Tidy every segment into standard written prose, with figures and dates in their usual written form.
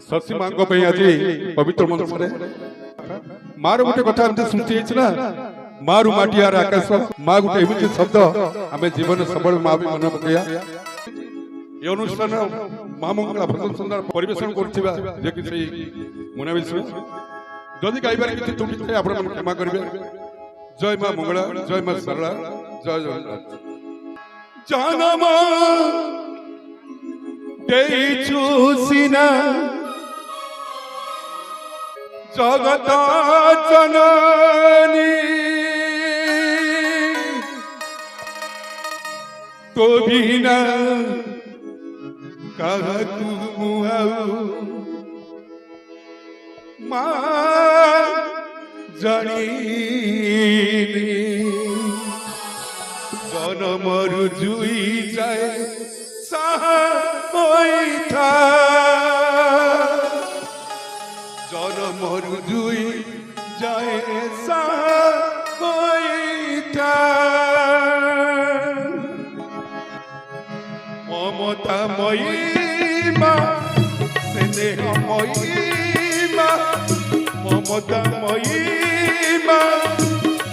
ଶଶୀ ମାଙ୍କ ପାଇଁ ଆଜି ପବିତ୍ର ମନସରେ ମାର ଗୋଟେ କଥା ଏମିତି ସୃଷ୍ଟି ହେଇଛି ନା, ମାରୁ ମାଟିଆର ଆକାଶ, ମା ଗୋଟେ ଏମିତି ଶବ୍ଦ ଆମେ ଜୀବନ ସବୁବେଳେ ମା ବି ମନେ ପକେଇବା। এই অনুষ্ঠান মা মঙ্গলা ভজন সুন্দর পরিবেশন করছিবা যে কি সেই মনে বিষ্ণু যদি গাইবার কিছু ত্রুটি থাকে আপনারা ক্ষমা করবে। জয় মা মঙ্গলা, জয় মা সরলা, জয় জগন্নাথ। জানম দেইছু সিনা জগত জননী, তো বিনা কাহাকু মুহাউ মা জানিনি। জনমরু জুই যায় সাহা হইথা, জনমরু জুই যায় সাহা হইথা। মমতাময়ী মা, স্নেহময়ী মা, মমতাময়ী মা,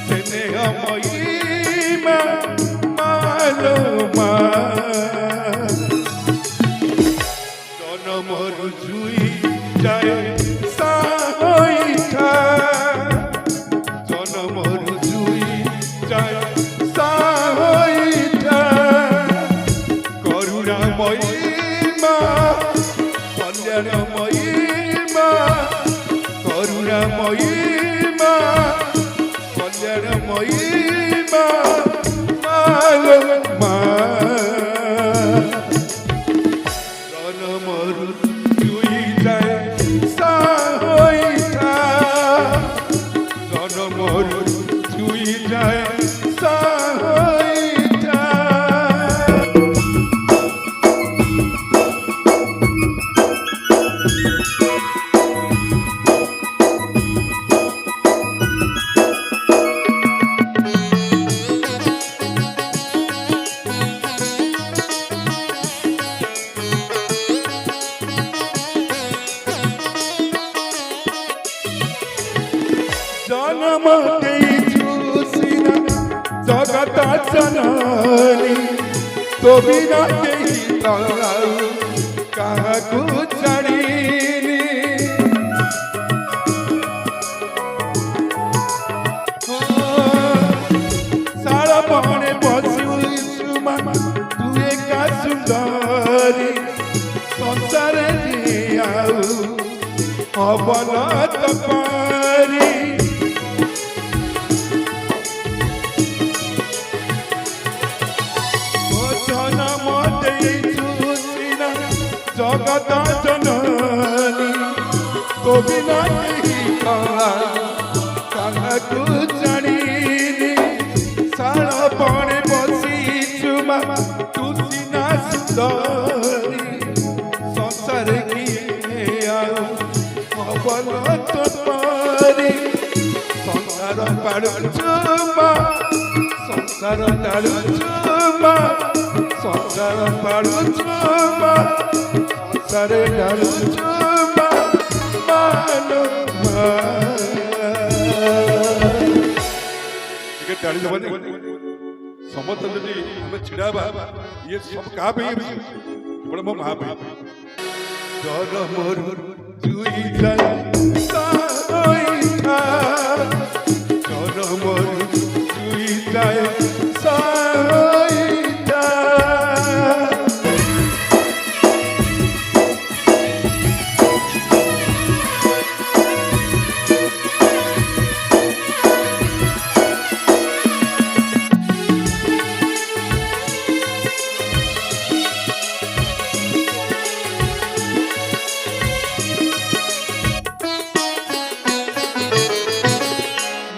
স্নেহময়ী মা, মালো মা। জনমরু জুই যায় সাহইঠা, জনমরু জুই যায় সাহইঠা। করুণাময়ী মা, কল্যাণময়ী মা, করুণাময়ী মা, কল্যাণময়ী মা, মালো মা। জনমরু জুই যায় সাহইঠা, জনমরু জুই যায় সাহইঠা। জনম দেইছু সিনা জগত জননী, তো বিনা দেই কাহাকু জানিনি। সারা বনে বসিছু মা, তুই একা সুন্দরী, সংসারে জিয়াউ অবনত পারি। জনম দেইছু সিনা জগত জননী, তো বিনা কাহাকু জানিনি। সারা বনে বসিছু মা, তু সিনা সুন্দরী, সংসারে গিয়ে অবনত পারি। সংসার পাড়ুছু মা, সংসার তাড়ুছু মা, সংসার পাড়ুছু মা, সংসারে তাড়ুছু মা, মালো মা। ଟିକେ ଟାଳି ଦେବାନି ସମସ୍ତେ ଯଦି ଆମେ ଛିଡ଼ା ହେବା, ଇଏ ସବୁ କାହା ପାଇଁ? କେବଳ ମୋ ମା ପାଇଁ। ଜନମରୁ ଜୁଇ যায় ସାହଇଠା, ଜନମରୁ ଜୁଇ যায় ସାହଇଠା।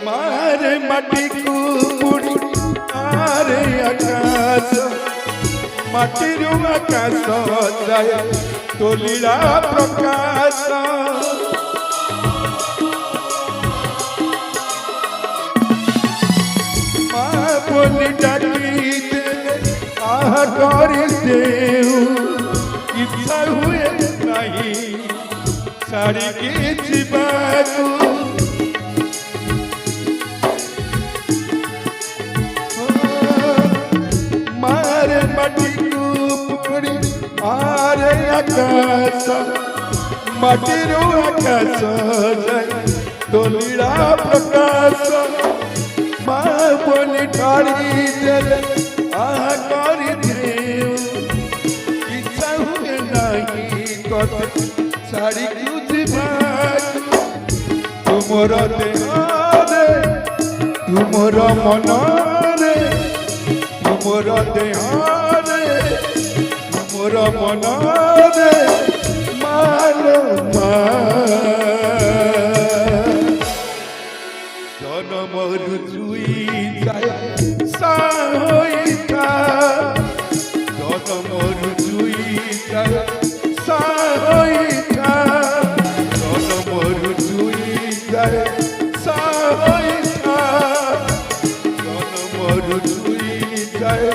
মারে মাটিকু পুড়ি আরে আকাশ, মাটিরু আকাশ যায় তোলিলা প্রকাশ। মা বলি ডাকিতে আহার করে দেউ, ইচ্ছা হুয়ে নাই ଛାଡ଼ିକି ଯିବାକୁ ମାରେ ମାଟିକୁ ପୋଡ଼ି ଆରେ ଆକାଶ ମାଟିରୁ ଆକାଶ ଯାଏ ତୋଲିଳା ପ୍ରକାଶ ମା ବୋଲି ଠାଡ଼ି ଦେଲେ ଆହା କରିଦେଉ ଇଚ୍ଛା ହୁଏ ନାହିଁ କଥା ଛାଡ଼ିକି ଯିବାକୁ ତୁମର ଦେହରେ ତୁମର ମନରେ ତୁମର ଦେହରେ ତୁମର ମନରେ ମାଲୋ ମା ଜନମରୁ ଛୁଇ ଯାଏ ସାଇଠା ଜନମରୁ ଛୁଇ ଯାଏ ସାଇଠା ଜନମରୁ ଛୁଇ ଯାଏ ସାଇଠା ଜନମରୁ ଛୁଇ ଯାଏ